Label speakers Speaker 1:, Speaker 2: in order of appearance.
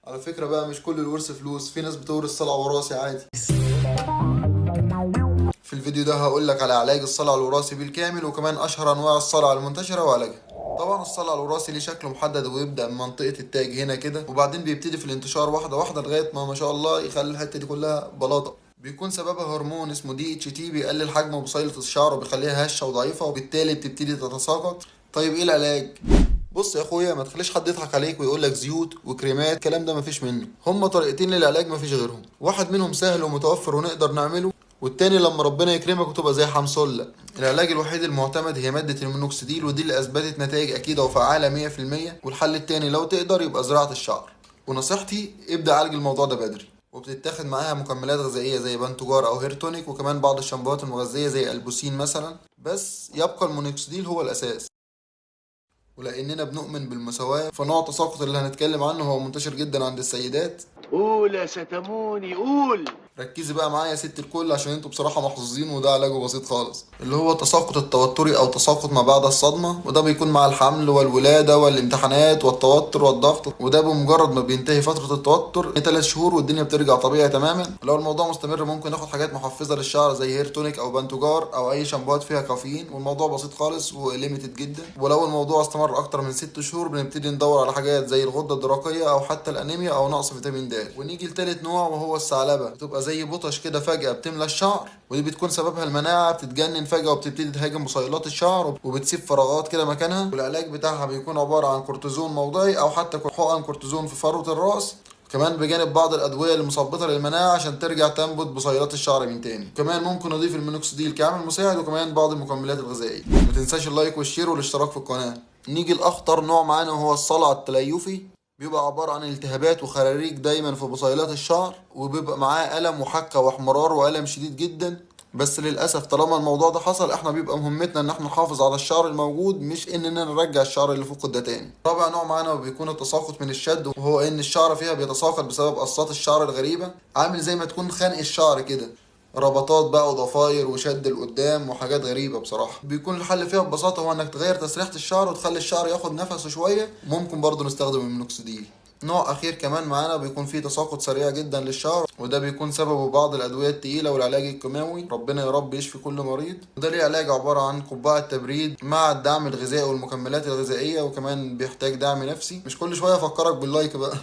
Speaker 1: على فكرة بقى مش كل الورث فلوس، في ناس بتورث صلع وراثي عادي. في الفيديو ده هقول لك على علاج الصلع الوراثي بالكامل، وكمان اشهر انواع الصلع المنتشرة وعلاجها. طبعا الصلع الوراثي ليه شكل محدد، ويبدأ من منطقة التاج هنا كده، وبعدين بيبتدي في الانتشار واحدة واحدة لغاية ما شاء الله يخلي الحتة دي كلها بلاطة. بيكون سببها هرمون اسمه دي اتش تي، بيقلل حجم بصيلة الشعر وبيخليها هشة وضعيفة، وبالتالي بتبتدي تتساقط. طيب ايه العلاج؟ بص يا اخويا، ما تخليش حد يضحك عليك ويقول لك زيوت وكريمات، الكلام ده مفيش منه. هما طريقتين للعلاج مفيش غيرهم، واحد منهم سهل ومتوفر ونقدر نعمله، والتاني لما ربنا يكرمك وتبقى زي حمصلة. العلاج الوحيد المعتمد هي مادة المينوكسيديل، ودي اللي اثبتت نتائج اكيدة وفعالة 100%. والحل التاني لو تقدر يبقى زراعة الشعر، ونصيحتي ابدأ عالج الموضوع ده بدري. وبتتاخد معاها مكملات غذائية زي بانتوجار او هيرتونيك، وكمان بعض الشامبوهات المغذية زي البوسين مثلا، بس يبقى المينوكسيديل هو الاساس. ولاننا بنؤمن بالمساواة، فنوع التساقط اللي هنتكلم عنه هو منتشر جدا عند السيدات.
Speaker 2: قول يا ستموني قول.
Speaker 1: ركزي بقى معايا يا ست الكل، عشان انتوا بصراحة محظوظين، وده علاجه بسيط خالص، اللي هو التساقط التوتري او تساقط ما بعد الصدمة. وده بيكون مع الحمل والولادة والامتحانات والتوتر والضغط، وده بمجرد ما بينتهي فترة التوتر 3 شهور والدنيا بترجع طبيعي تماما. لو الموضوع مستمر ممكن ناخد حاجات محفزة للشعر زي هير تونيك او بانتوجار او اي شامبوهات فيها كافيين، والموضوع بسيط خالص وليميتد جدا. ولو الموضوع استمر اكتر من 6 شهور بنبتدي ندور على حاجات زي الغدة الدرقية او حتى الانيميا او نقص فيتامين د. ونيجي لتالت نوع وهو الثعلبة، بتبقى زي بطش كده فجأة بتملى الشعر، ودي بتكون سببها المناعة بتتجنن فجأة وبتبتدي تهاجم بصيلات الشعر وبتسيب فراغات كده مكانها. والعلاج بتاعها بيكون عبارة عن كورتيزون موضعي أو حتى حقن كورتيزون في فروة الرأس، كمان بجانب بعض الأدوية المثبطة للمناعة عشان ترجع تنبت بصيلات الشعر من تاني. كمان ممكن نضيف المينوكسيديل كعامل مساعد، وكمان بعض المكملات الغذائية. متنساش اللايك والشير والاشتراك في القناة. نيجي لأخطر نوع معانا وهو الصلع التليفي. بيبقى عبارة عن التهابات وخراريج دايما في بصيلات الشعر، وبيبقى معاه ألم وحكة واحمرار وألم شديد جدا. بس للأسف طالما الموضوع ده حصل، احنا بيبقى مهمتنا ان احنا نحافظ على الشعر الموجود، مش اننا نرجع الشعر اللي فقد ده تاني. رابع نوع معانا بيكون التساقط من الشد، وهو ان الشعر فيها بيتساقط بسبب قصات الشعر الغريبة، عامل زي ما تكون خنق الشعر كده، ربطات بقى وضفاير وشد لقدام وحاجات غريبة. بصراحة بيكون الحل فيها ببساطة هو انك تغير تسريحة الشعر وتخلي الشعر ياخد نفسه شوية. ممكن برضه نستخدم المينوكسيديل. نوع اخير كمان معانا بيكون فيه تساقط سريع جدا للشعر، وده بيكون سببه بعض الادويه التقيله والعلاج الكيماوي. ربنا يا رب يشفي كل مريض. وده ليه علاج عباره عن قبعه تبريد مع الدعم الغذائي والمكملات الغذائيه، وكمان بيحتاج دعم نفسي. مش كل شويه افكرك باللايك بقى.